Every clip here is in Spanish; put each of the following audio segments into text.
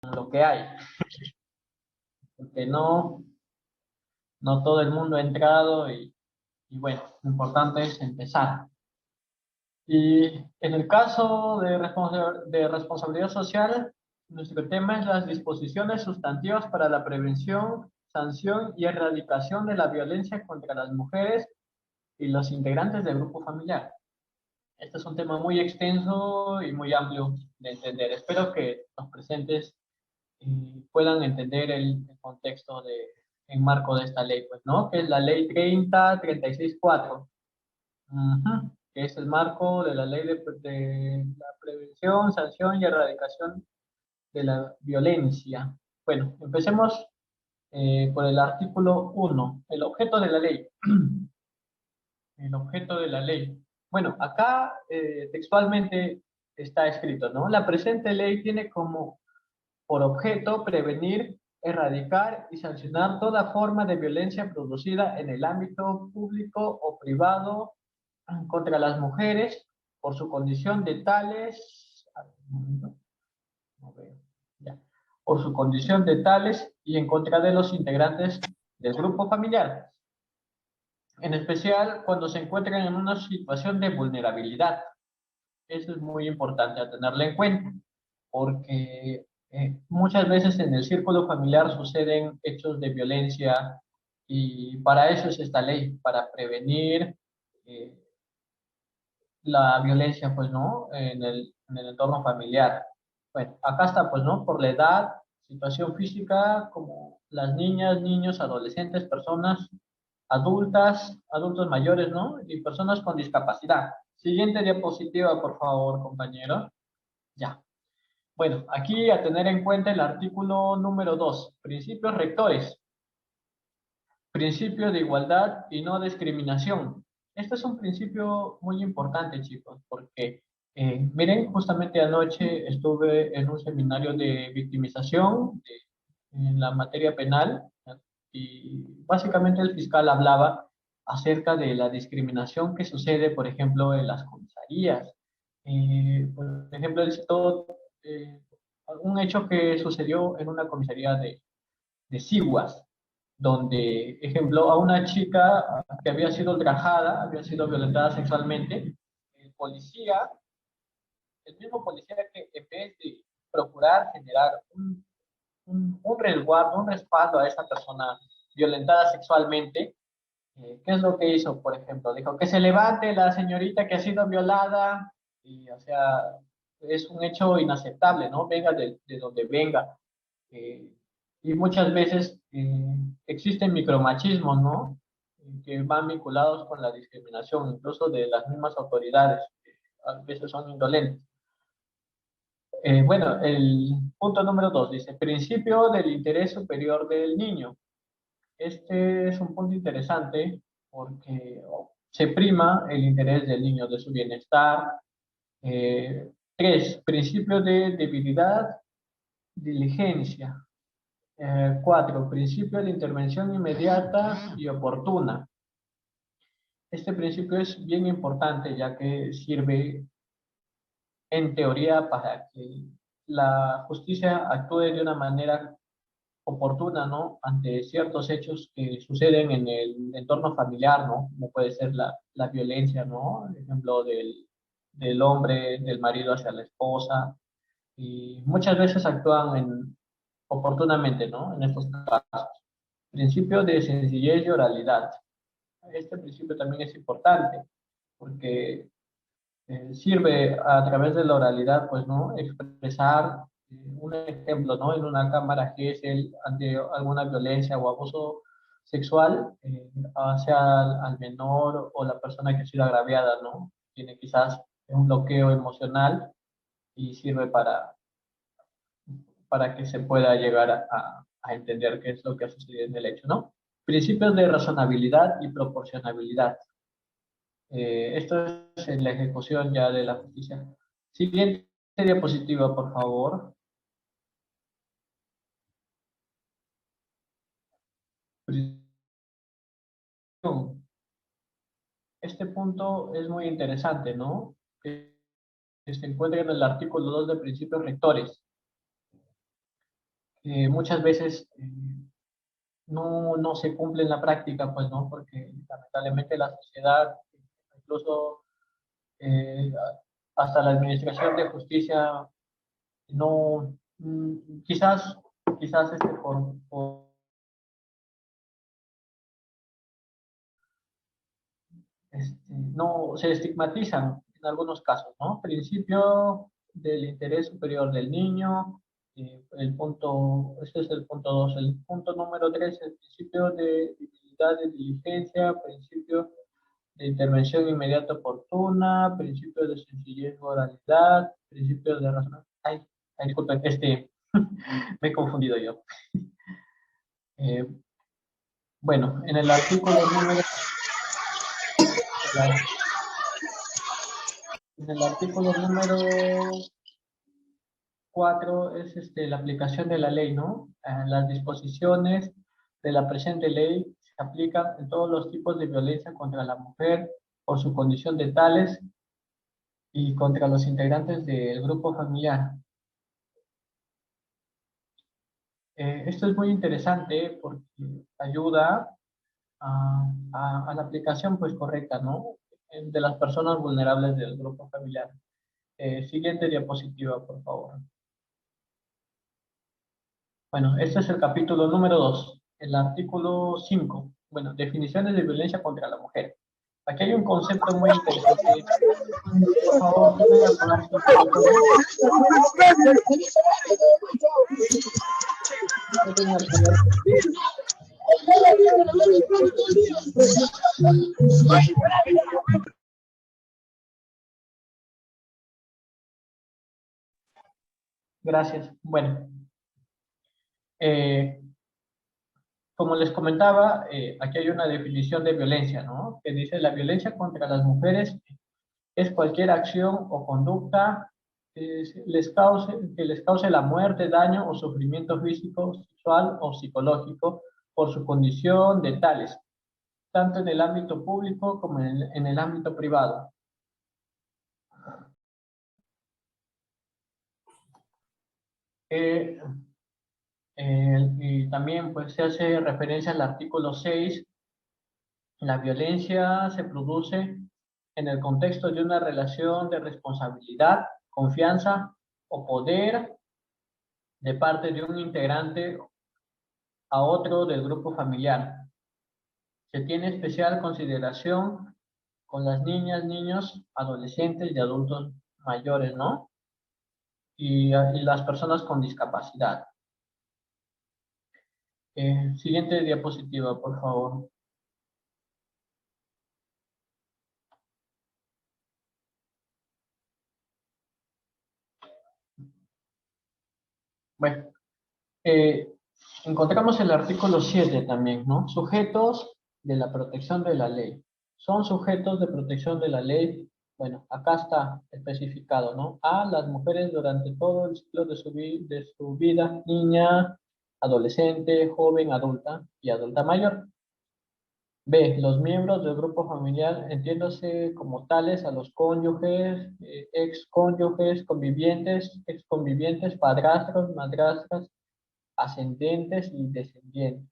lo que hay, porque no todo el mundo ha entrado y bueno, lo importante es empezar. Y en el caso de responsabilidad social, nuestro tema es las disposiciones sustantivas para la prevención, sanción y erradicación de la violencia contra las mujeres y los integrantes del grupo familiar. Este es un tema muy extenso y muy amplio de entender. Espero que los presentes puedan entender el contexto en marco de esta ley, pues, ¿no? Que es la ley 3036-4, que es el marco de la ley de la prevención, sanción y erradicación de la violencia. Bueno, empecemos por el artículo 1, el objeto de la ley. El objeto de la ley. Bueno, acá textualmente está escrito, ¿no? La presente ley tiene como por objeto prevenir, erradicar y sancionar toda forma de violencia producida en el ámbito público o privado contra las mujeres por su condición de tales, no veo, ya, por su condición de tales y en contra de los integrantes del grupo familiar, en especial cuando se encuentran en una situación de vulnerabilidad. Eso es muy importante a tenerlo en cuenta, porque muchas veces en el círculo familiar suceden hechos de violencia y para eso es esta ley, para prevenir eh, la violencia, pues, ¿no? En el entorno familiar. Bueno, acá está, pues, ¿no? Por la edad, situación física, como las niñas, niños, adolescentes, personas adultas, adultos mayores, ¿no? Y personas con discapacidad. Siguiente diapositiva, por favor, compañero. Ya. Bueno, aquí a tener en cuenta el artículo número 2, principios rectores, principio de igualdad y no discriminación. Este es un principio muy importante, chicos, porque miren, justamente anoche estuve en un seminario de victimización en la materia penal y básicamente el fiscal hablaba acerca de la discriminación que sucede, por ejemplo, en las comisarías. Por ejemplo, él citó eh, un hecho que sucedió en una comisaría de Siguas, donde, ejemplo, a una chica que había sido ultrajada, había sido violentada sexualmente, el policía, el mismo policía que en vez de procurar generar un resguardo, un respaldo a esa persona violentada sexualmente, ¿qué es lo que hizo, por ejemplo? Dijo que se levante la señorita que ha sido violada y, o sea, es un hecho inaceptable, ¿no? Venga de donde venga. Eh, y muchas veces existen micromachismos, ¿no? Que van vinculados con la discriminación, incluso de las mismas autoridades, que a veces son indolentes. Bueno, el punto número 2 dice, principio del interés superior del niño. Este es un punto interesante porque se prima el interés del niño, de su bienestar. 3, principio de debilidad, diligencia. 4, principio de intervención inmediata y oportuna. Este principio es bien importante ya que sirve en teoría para que la justicia actúe de una manera oportuna, ¿no? Ante ciertos hechos que suceden en el entorno familiar, ¿no? Como puede ser la violencia, ¿no? Por ejemplo, del hombre, del marido hacia la esposa. Y muchas veces actúan oportunamente, ¿no? En estos casos. Principio de sencillez y oralidad. Este principio también es importante porque sirve a través de la oralidad, pues, ¿no? Expresar un ejemplo, ¿no? En una cámara que es el ante alguna violencia o abuso sexual hacia al menor o la persona que ha sido agraviada, ¿no? Tiene quizás un bloqueo emocional y sirve para que se pueda llegar a entender qué es lo que ha sucedido en el hecho, ¿no? Principios de razonabilidad y proporcionalidad. Esto es en la ejecución ya de la justicia. Siguiente diapositiva, por favor. Este punto es muy interesante, ¿no? Que se encuentra en el artículo 2 de principios rectores. que muchas veces no se cumple en la práctica, pues, ¿no? Porque lamentablemente la sociedad, incluso eh, hasta la administración de justicia, no, quizás no se estigmatizan en algunos casos, ¿no? Principio del interés superior del niño, este es el punto 2. El punto número 3, el principio de utilidad de diligencia, principio de intervención inmediata oportuna, principio de sencillez moralidad, principio de razón. Ay, disculpen, me he confundido yo. Eh, bueno, en el artículo número, en el artículo número 4 es la aplicación de la ley, ¿no? Las disposiciones de la presente ley se aplican en todos los tipos de violencia contra la mujer por su condición de tales y contra los integrantes del grupo familiar. Esto es muy interesante porque ayuda a la aplicación pues correcta, ¿no? De las personas vulnerables del grupo familiar. Siguiente diapositiva, por favor. Bueno, este es el capítulo número 2, el artículo 5. Bueno, definiciones de violencia contra la mujer. Aquí hay un concepto muy interesante. Por favor, ¿pueden apagar sus teléfonos? ¿Pueden apagar? Gracias. Bueno, como les comentaba, aquí hay una definición de violencia, ¿no? Que dice: la violencia contra las mujeres es cualquier acción o conducta que les cause la muerte, daño o sufrimiento físico, sexual o psicológico por su condición de tales, tanto en el ámbito público como en el ámbito privado. Eh, y también pues se hace referencia al artículo 6. La violencia se produce en el contexto de una relación de responsabilidad, confianza o poder de parte de un integrante a otro del grupo familiar. Se tiene especial consideración con las niñas, niños, adolescentes y adultos mayores, ¿no? Y las personas con discapacidad. Siguiente diapositiva, por favor. Bueno, eh, encontramos el artículo 7 también, ¿no? Sujetos de la protección de la ley. Son sujetos de protección de la ley. Bueno, acá está especificado, ¿no? A, las mujeres durante todo el ciclo de su vida, niña, adolescente, joven, adulta y adulta mayor. B, los miembros del grupo familiar, entiéndose como tales a los cónyuges, excónyuges, convivientes, exconvivientes, padrastros, madrastras, ascendentes y descendientes.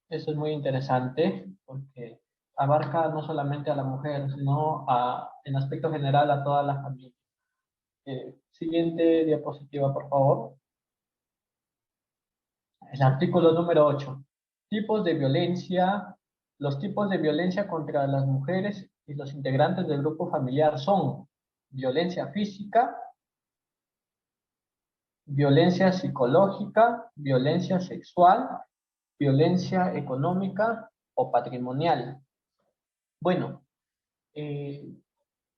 Eso es muy interesante porque abarca no solamente a la mujer, sino en aspecto general a toda la familia. Siguiente diapositiva, por favor. El artículo número 8. Tipos de violencia. Los tipos de violencia contra las mujeres y los integrantes del grupo familiar son violencia física, violencia psicológica, violencia sexual, violencia económica o patrimonial. Bueno, eh,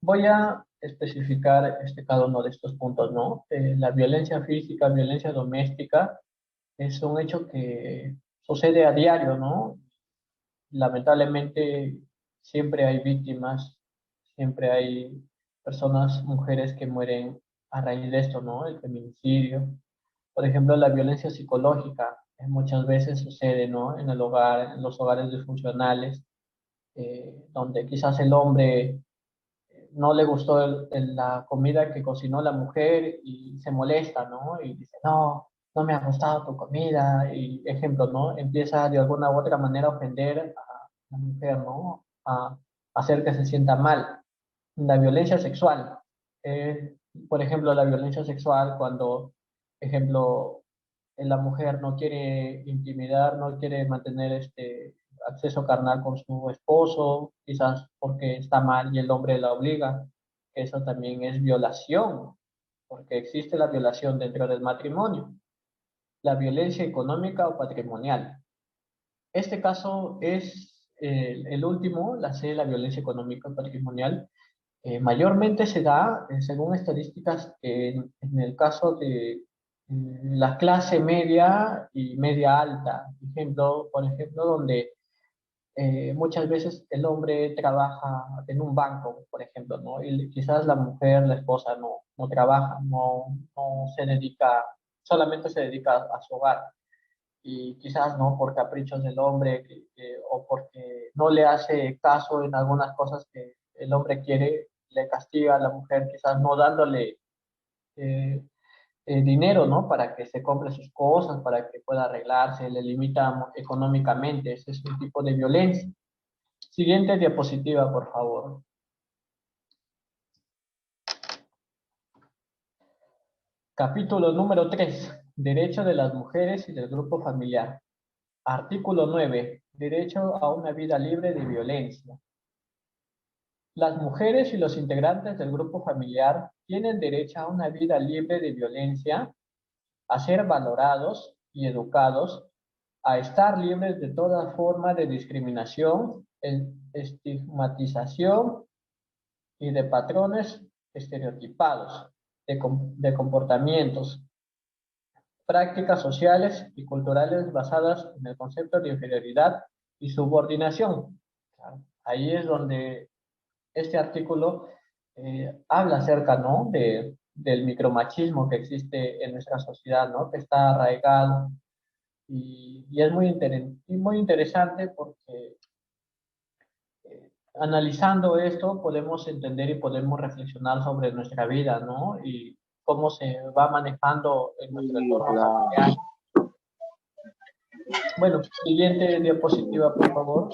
voy a especificar cada uno de estos puntos, ¿no? La violencia física, violencia doméstica, es un hecho que sucede a diario, ¿no? Lamentablemente siempre hay víctimas, siempre hay personas, mujeres que mueren a raíz de esto, ¿no? El feminicidio. Por ejemplo, la violencia psicológica muchas veces sucede, ¿no? En el hogar, en los hogares disfuncionales, donde quizás el hombre no le gustó la comida que cocinó la mujer y se molesta, ¿no? Y dice, no, no me ha gustado tu comida, y ejemplo, ¿no? Empieza de alguna u otra manera a ofender a la mujer, ¿no? A hacer que se sienta mal. La violencia sexual. Por ejemplo, la violencia sexual cuando, ejemplo, la mujer no quiere intimidar, no quiere mantener acceso carnal con su esposo, quizás porque está mal y el hombre la obliga. Eso también es violación, porque existe la violación dentro del matrimonio. La violencia económica o patrimonial. Este caso es el último, la C, la violencia económica o patrimonial. Mayormente se da, según estadísticas, en el caso de la clase media y media alta. Por ejemplo, donde muchas veces el hombre trabaja en un banco, por ejemplo, ¿no? Y quizás la mujer, la esposa, no trabaja, no se dedica, solamente se dedica a su hogar. Y quizás no por caprichos del hombre o porque no le hace caso en algunas cosas que el hombre quiere, le castiga a la mujer, quizás no dándole eh, dinero, ¿no? Para que se compre sus cosas, para que pueda arreglarse, le limita económicamente. Ese es un tipo de violencia. Siguiente diapositiva, por favor. Capítulo número 3. Derecho de las mujeres y del grupo familiar. Artículo 9. Derecho a una vida libre de violencia. Las mujeres y los integrantes del grupo familiar tienen derecho a una vida libre de violencia, a ser valorados y educados, a estar libres de toda forma de discriminación, estigmatización y de patrones estereotipados de comportamientos, prácticas sociales y culturales basadas en el concepto de inferioridad y subordinación. Ahí es donde este artículo habla acerca, ¿no? Del micromachismo que existe en nuestra sociedad, ¿no? Que está arraigado y es muy interesante porque analizando esto podemos entender y podemos reflexionar sobre nuestra vida, ¿no? Y cómo se va manejando en nuestro entorno familiar. Bueno, siguiente diapositiva, por favor.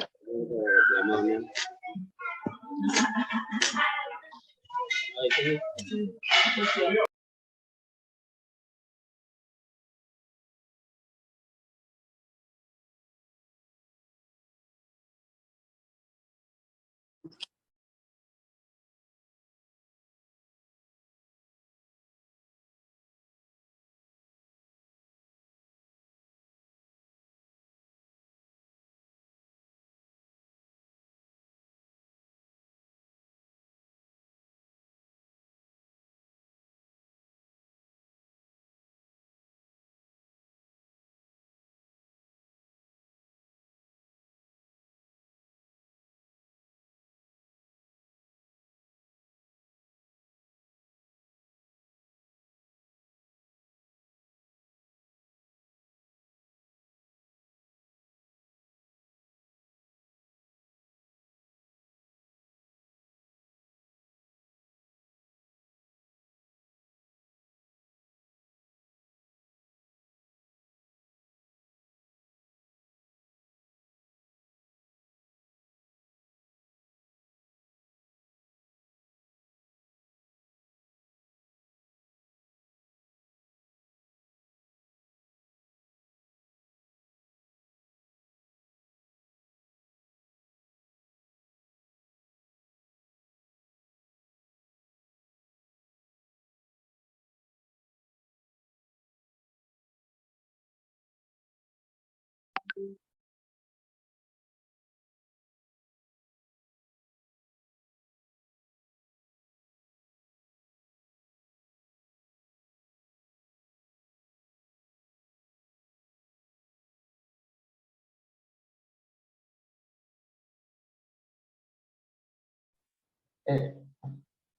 Eh,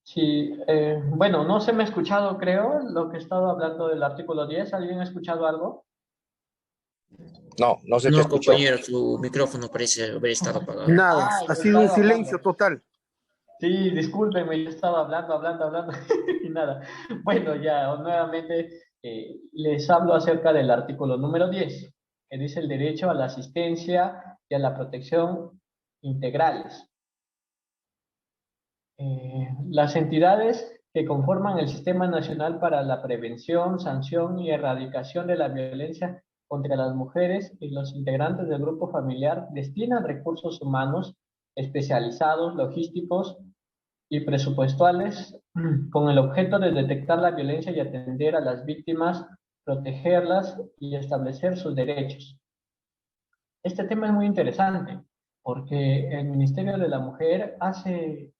sí, bueno, no se me ha escuchado, creo, lo que he estado hablando del artículo 10. ¿Alguien ha escuchado algo? No, no se te No, escuchó. compañero, su micrófono parece haber estado apagado. Nada, ha sido un silencio total. Sí, discúlpenme, yo estaba hablando y nada. Bueno, ya nuevamente les hablo acerca del artículo número 10, que dice el derecho a la asistencia y a la protección integrales. Las entidades que conforman el Sistema Nacional para la Prevención, Sanción y Erradicación de la Violencia contra las Mujeres y los integrantes del grupo familiar destinan recursos humanos especializados, logísticos y presupuestales con el objeto de detectar la violencia y atender a las víctimas, protegerlas y establecer sus derechos. Este tema es muy interesante porque el Ministerio de la Mujer hace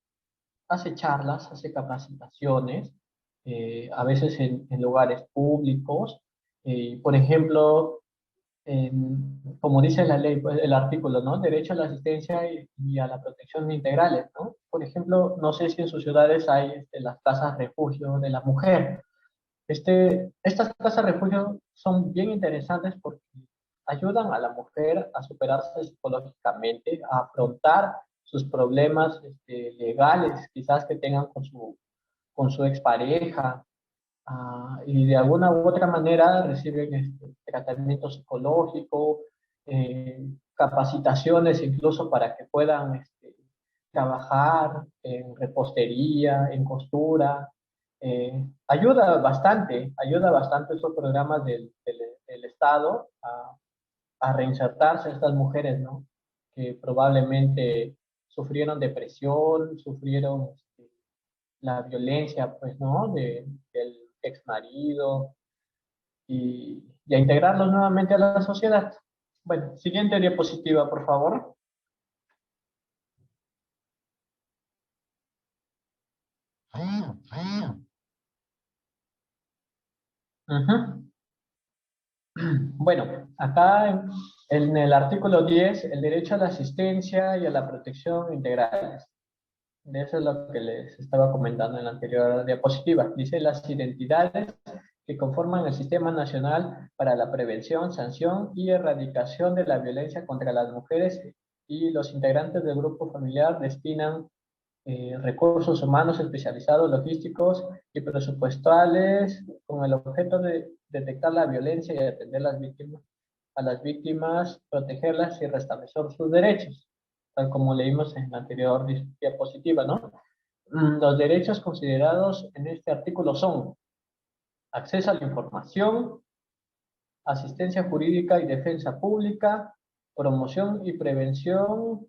charlas, hace capacitaciones, a veces en lugares públicos. Por ejemplo, como dice la ley, pues, el artículo, ¿no? Derecho a la asistencia y a la protección integrales, ¿no? Por ejemplo, no sé si en sus ciudades hay las casas refugio de la mujer. Estas casas refugio son bien interesantes porque ayudan a la mujer a superarse psicológicamente, a afrontar sus problemas legales, quizás que tengan con su expareja, y de alguna u otra manera reciben tratamiento psicológico, capacitaciones incluso para que puedan trabajar en repostería, en costura. Ayuda bastante esos programas del Estado a reinsertarse a estas mujeres, ¿no? Que probablemente sufrieron depresión, sufrieron la violencia, pues, ¿no? Del ex marido y a integrarlos nuevamente a la sociedad. Bueno, siguiente diapositiva, por favor. Ujú. Bueno, acá en el artículo 10, el derecho a la asistencia y a la protección integrales. De eso es lo que les estaba comentando en la anterior diapositiva. Dice las identidades que conforman el Sistema Nacional para la Prevención, Sanción y Erradicación de la Violencia contra las Mujeres y los integrantes del grupo familiar destinan recursos humanos especializados, logísticos y presupuestales con el objeto de detectar la violencia y atender a las víctimas, protegerlas y restablecer sus derechos, tal como leímos en la anterior diapositiva, ¿no? Los derechos considerados en este artículo son acceso a la información, asistencia jurídica y defensa pública, promoción y prevención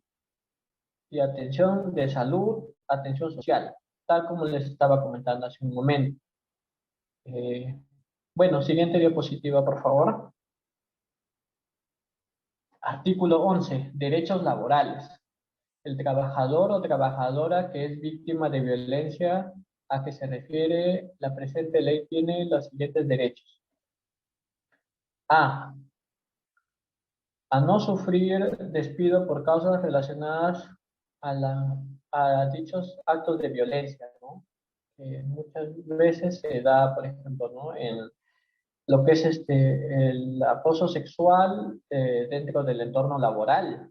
y atención de salud, atención social, tal como les estaba comentando hace un momento. Eh, bueno, siguiente diapositiva, por favor. Artículo 11, derechos laborales. El trabajador o trabajadora que es víctima de violencia a que se refiere la presente ley tiene los siguientes derechos. A. A no sufrir despido por causas relacionadas a, a dichos actos de violencia, ¿no? Muchas veces se da, por ejemplo, ¿no? En lo que es el acoso sexual dentro del entorno laboral.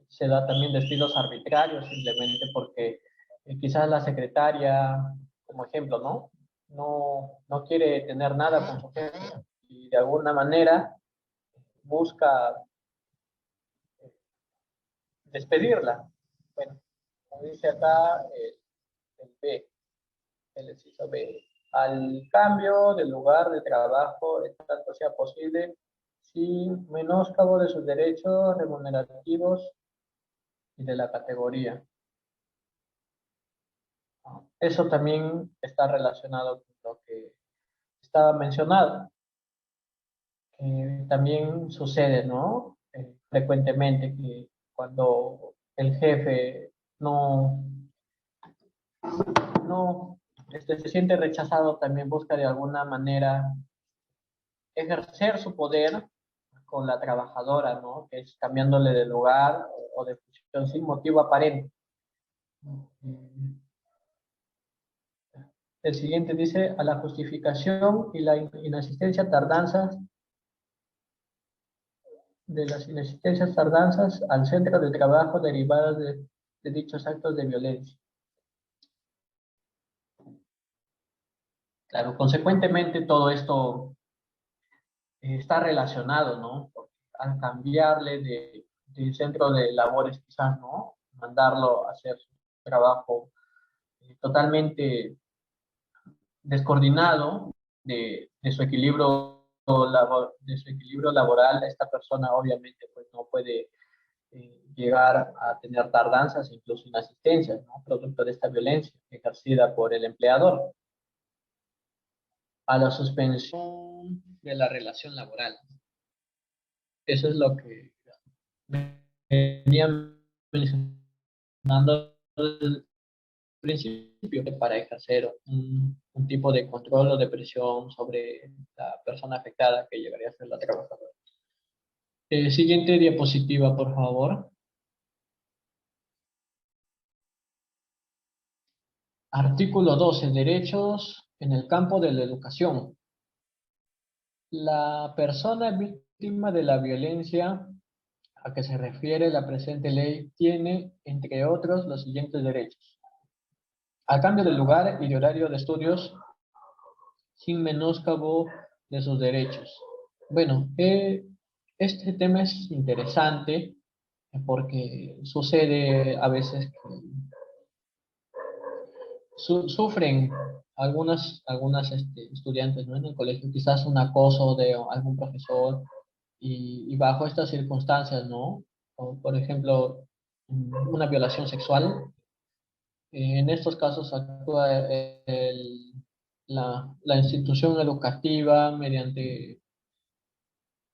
Se da también despidos arbitrarios simplemente porque quizás la secretaria, como ejemplo, ¿no? No quiere tener nada con su jefe y de alguna manera busca despedirla. Bueno, como dice acá, el B, el inciso B, al cambio del lugar de trabajo, en tanto sea posible, sin menoscabo de sus derechos remunerativos y de la categoría. Eso también está relacionado con lo que estaba mencionado. También sucede, ¿no? Frecuentemente que cuando el jefe no, no se siente rechazado, también busca de alguna manera ejercer su poder con la trabajadora, ¿no? Que es cambiándole de lugar o de función sin motivo aparente. El siguiente dice, a la justificación y la inasistencia tardanzas de las inexistencias tardanzas al centro de trabajo derivadas de dichos actos de violencia. Claro, consecuentemente todo esto está relacionado, ¿no? Porque al cambiarle de centro de labores, quizás, ¿no? Mandarlo a hacer su trabajo totalmente descoordinado de su equilibrio de su equilibrio laboral, esta persona obviamente pues no puede llegar a tener tardanzas, incluso inasistencias, ¿no? Producto de esta violencia ejercida por el empleador, a la suspensión de la relación laboral. Eso es lo que venía mencionando al principio, para ejercer un tipo de control o de presión sobre la persona afectada, que llegaría a ser la trabajadora. Siguiente diapositiva, por favor. Artículo 12. Derechos en el campo de la educación. La persona víctima de la violencia a que se refiere la presente ley tiene, entre otros, los siguientes derechos: al cambio de lugar y de horario de estudios, sin menoscabo de sus derechos. Bueno, este tema es interesante porque sucede a veces que sufren algunas estudiantes, ¿no? En el colegio, quizás un acoso de algún profesor, y bajo estas circunstancias, ¿no? O, por ejemplo, una violación sexual. En estos casos actúa la institución educativa mediante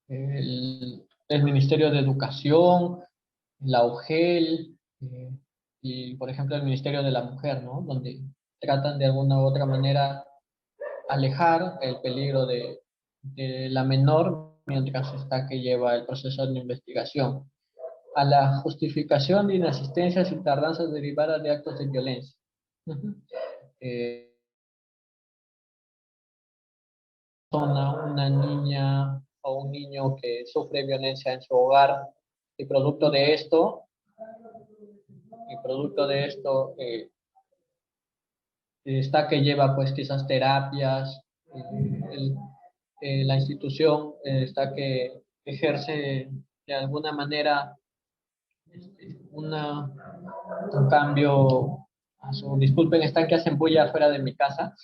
el Ministerio de Educación, la UGEL, y por ejemplo el Ministerio de la Mujer, ¿no? Donde tratan de alguna u otra manera alejar el peligro de la menor mientras está que lleva el proceso de investigación. A la justificación de inasistencias y tardanzas derivadas de actos de violencia. Eh, una niña o un niño que sufre violencia en su hogar, y producto de esto, está que lleva pues quizás terapias, el, la institución está que ejerce de alguna manera un cambio a su, disculpen, están que hacen bulla afuera de mi casa,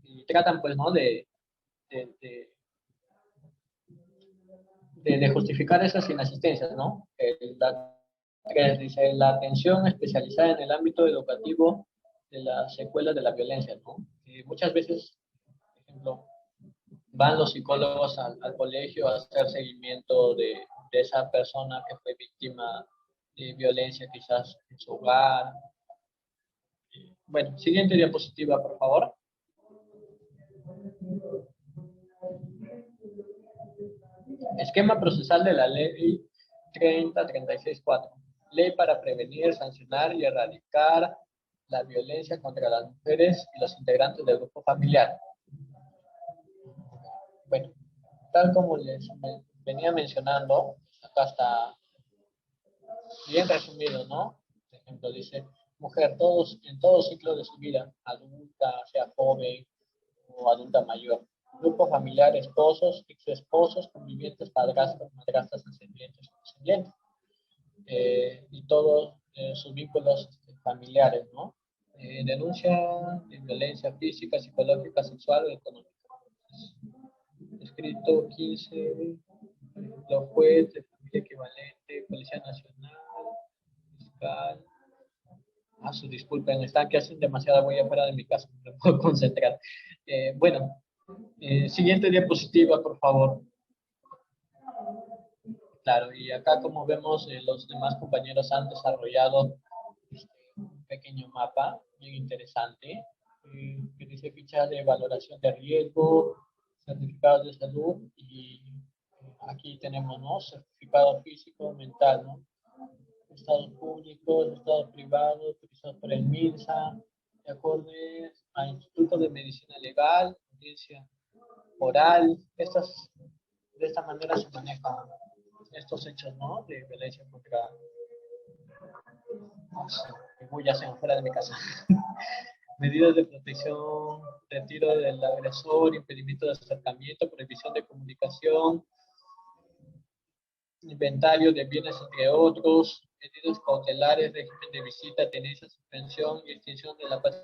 y tratan pues, ¿no? De, de, de justificar esas inasistencias, ¿no? Que dice la atención especializada en el ámbito educativo de las secuelas de la violencia, ¿no? Muchas veces, por ejemplo, van los psicólogos al colegio a hacer seguimiento de esa persona que fue víctima de violencia, quizás en su hogar. Bueno, siguiente diapositiva, por favor. Esquema procesal de la ley 3036-4. Ley para prevenir, sancionar y erradicar la violencia contra las mujeres y los integrantes del grupo familiar. Bueno, tal como les venía mencionando, acá está bien resumido, ¿no? Por ejemplo, dice, mujer, todos, en todo ciclo de su vida, adulta, sea joven o adulta mayor. Grupo familiar, esposos, exesposos, convivientes, padrastros, madrastras, ascendientes, descendientes. Y todos sus vínculos familiares, ¿no? Denuncia de violencia física, psicológica, sexual o económica. Escrito 15, por ejemplo, juez de familia equivalente, Policía Nacional, fiscal. Su disculpen, están que hacen demasiada bulla fuera de mi casa, no me puedo concentrar. Bueno, siguiente diapositiva, por favor. Claro, y acá como vemos, los demás compañeros han desarrollado un pequeño mapa bien interesante, que dice ficha de valoración de riesgo, certificados de salud, y aquí tenemos, ¿no? Certificado físico, mental, ¿no? Estados públicos, estados privados, utilizados por el MINSA, de acuerdo al Instituto de Medicina Legal, audiencia oral. De esta manera se manejan estos hechos, ¿no? De violencia Voy a hacer fuera de mi casa. Medidas de protección, retiro del agresor, impedimento de acercamiento, prohibición de comunicación, inventario de bienes, entre otros, medidas cautelares, régimen de visita, tenencia, suspensión y extinción de la patria.